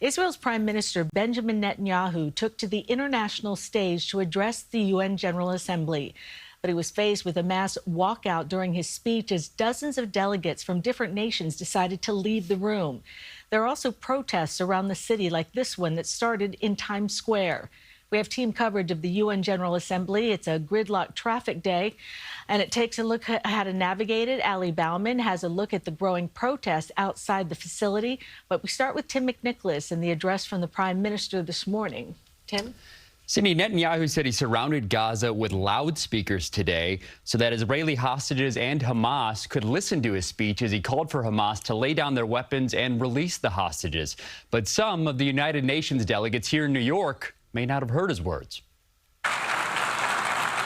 Israel's Prime Minister Benjamin Netanyahu took to the international stage to address the UN General Assembly. But he was faced with a mass walkout during his speech as dozens of delegates from different nations decided to leave the room. There are also protests around the city like this one that started in Times Square. We have team coverage of the UN General Assembly. It's a gridlock traffic day, and it takes a look at how to navigate it. Ali Bauman has a look at the growing protests outside the facility. But we start with Tim McNicholas and the address from the Prime Minister this morning. Tim? Cindy, Netanyahu said he surrounded Gaza with loudspeakers today so that Israeli hostages and Hamas could listen to his speech as he called for Hamas to lay down their weapons and release the hostages. But some of the United Nations delegates here in New York may not have heard his words.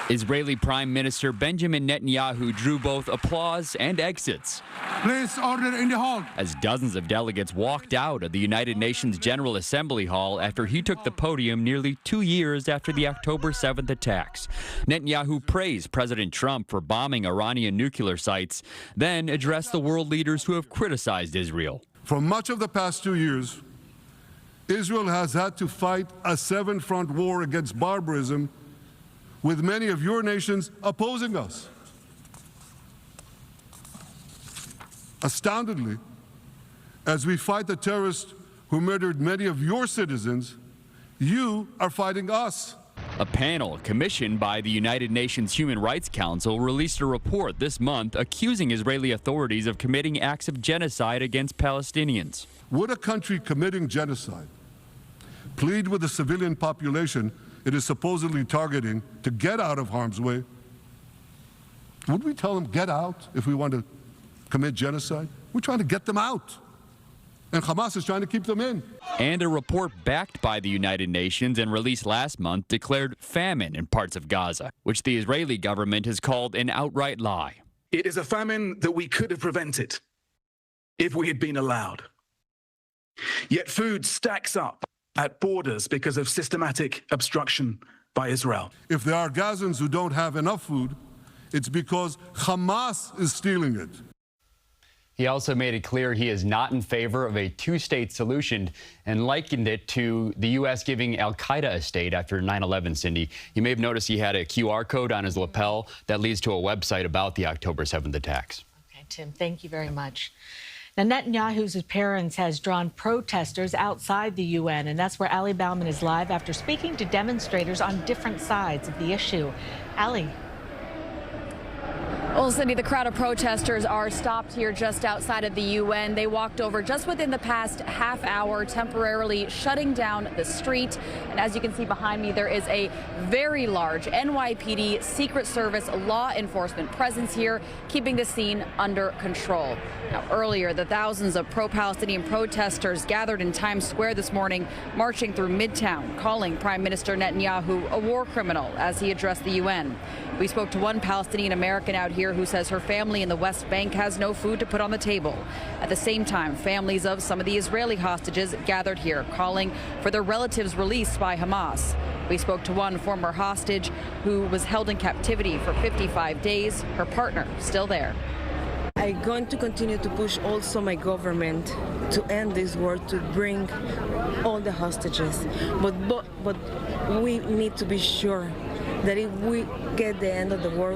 Israeli Prime Minister Benjamin Netanyahu drew both applause and exits. Please, order in the hall. As dozens of delegates walked out of the United Nations General Assembly Hall after he took the podium nearly 2 years after the October 7th attacks. Netanyahu praised President Trump for bombing Iranian nuclear sites, then addressed the world leaders who have criticized Israel. For much of the past 2 years, Israel has had to fight a seven-front war against barbarism, with many of your nations opposing us. Astoundingly, as we fight the terrorists who murdered many of your citizens, you are fighting us. A panel commissioned by the United Nations Human Rights Council released a report this month accusing Israeli authorities of committing acts of genocide against Palestinians. Would a country committing genocide plead with the civilian population it is supposedly targeting to get out of harm's way? Would we tell them, get out, if we want to commit genocide? We're trying to get them out. And Hamas is trying to keep them in. And a report backed by the United Nations and released last month declared famine in parts of Gaza, which the Israeli government has called an outright lie. It is a famine that we could have prevented if we had been allowed. Yet food stacks up at borders because of systematic obstruction by Israel. If there are Gazans who don't have enough food, it's because Hamas is stealing it. He also made it clear he is not in favor of a two-state solution and likened it to the U.S. giving al-Qaeda a state after 9/11, Cindy. You may have noticed he had a QR code on his lapel that leads to a website about the October 7th attacks. Okay, Tim, thank you very much. Now, Netanyahu's appearance has drawn protesters outside the UN, and that's where Ali Bauman is live after speaking to demonstrators on different sides of the issue. Ali. Well, Cindy, the crowd of protesters are stopped here just outside of the UN. They walked over just within the past half hour, temporarily shutting down the street. And as you can see behind me, there is a very large NYPD Secret Service law enforcement presence here, keeping the scene under control. Now, earlier, the thousands of pro-Palestinian protesters gathered in Times Square this morning, marching through Midtown, calling Prime Minister Netanyahu a war criminal as he addressed the UN. We spoke to one Palestinian American out here who says her family in the West Bank has no food to put on the table. At the same time, families of some of the Israeli hostages gathered here, calling for their relatives released by Hamas. We spoke to one former hostage who was held in captivity for 55 days. Her partner still there. I'm going to continue to push also my government to end this war, to bring all the hostages. But we need to be sure that if we get the end of the war,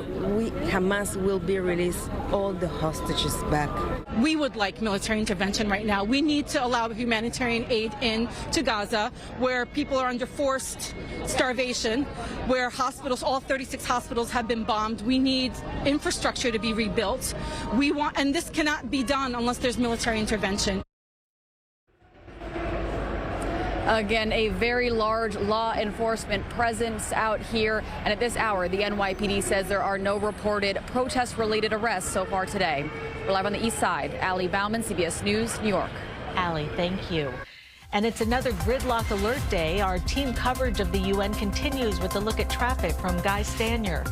Hamas will be released all the hostages back. We would like military intervention right now. We need to allow humanitarian aid into Gaza, where people are under forced starvation, where hospitals, all 36 hospitals have been bombed. We need infrastructure to be rebuilt. And this cannot be done unless there's military intervention. Again, a very large law enforcement presence out here. And at this hour, the NYPD says there are no reported protest-related arrests so far today. We're live on the east side. Ali Bauman, CBS News, New York. Ali, thank you. And it's another gridlock alert day. Our team coverage of the UN continues with a look at traffic from Guy Stanier.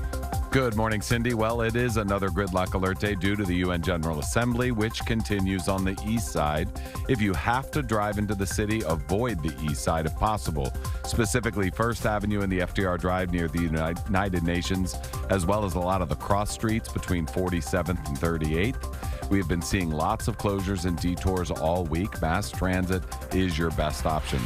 Good morning, Cindy. Well, it is another gridlock alert day due to the UN General Assembly, which continues on the east side. If you have to drive into the city, avoid the east side if possible, specifically 1st Avenue and the FDR Drive near the United Nations, as well as a lot of the cross streets between 47th and 38th. We have been seeing lots of closures and detours all week. Mass transit is your best option.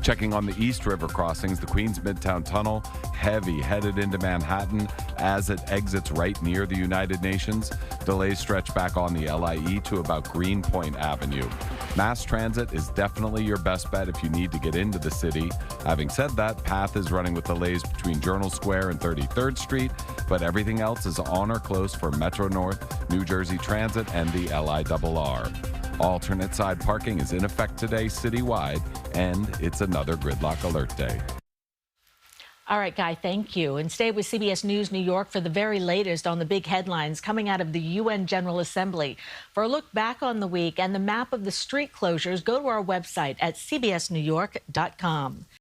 Checking on the East River crossings, the Queens Midtown Tunnel, heavy headed into Manhattan as it exits right near the United Nations. Delays stretch back on the LIE to about Greenpoint Avenue. Mass transit is definitely your best bet if you need to get into the city. Having said that, PATH is running with delays between Journal Square and 33rd Street, but everything else is on or close for Metro North, New Jersey Transit, and the LIRR. Alternate side parking is in effect today citywide, and it's another gridlock alert day. All right, Guy, thank you. And stay with CBS News New York for the very latest on the big headlines coming out of the UN General Assembly. For a look back on the week and the map of the street closures, go to our website at cbsnewyork.com.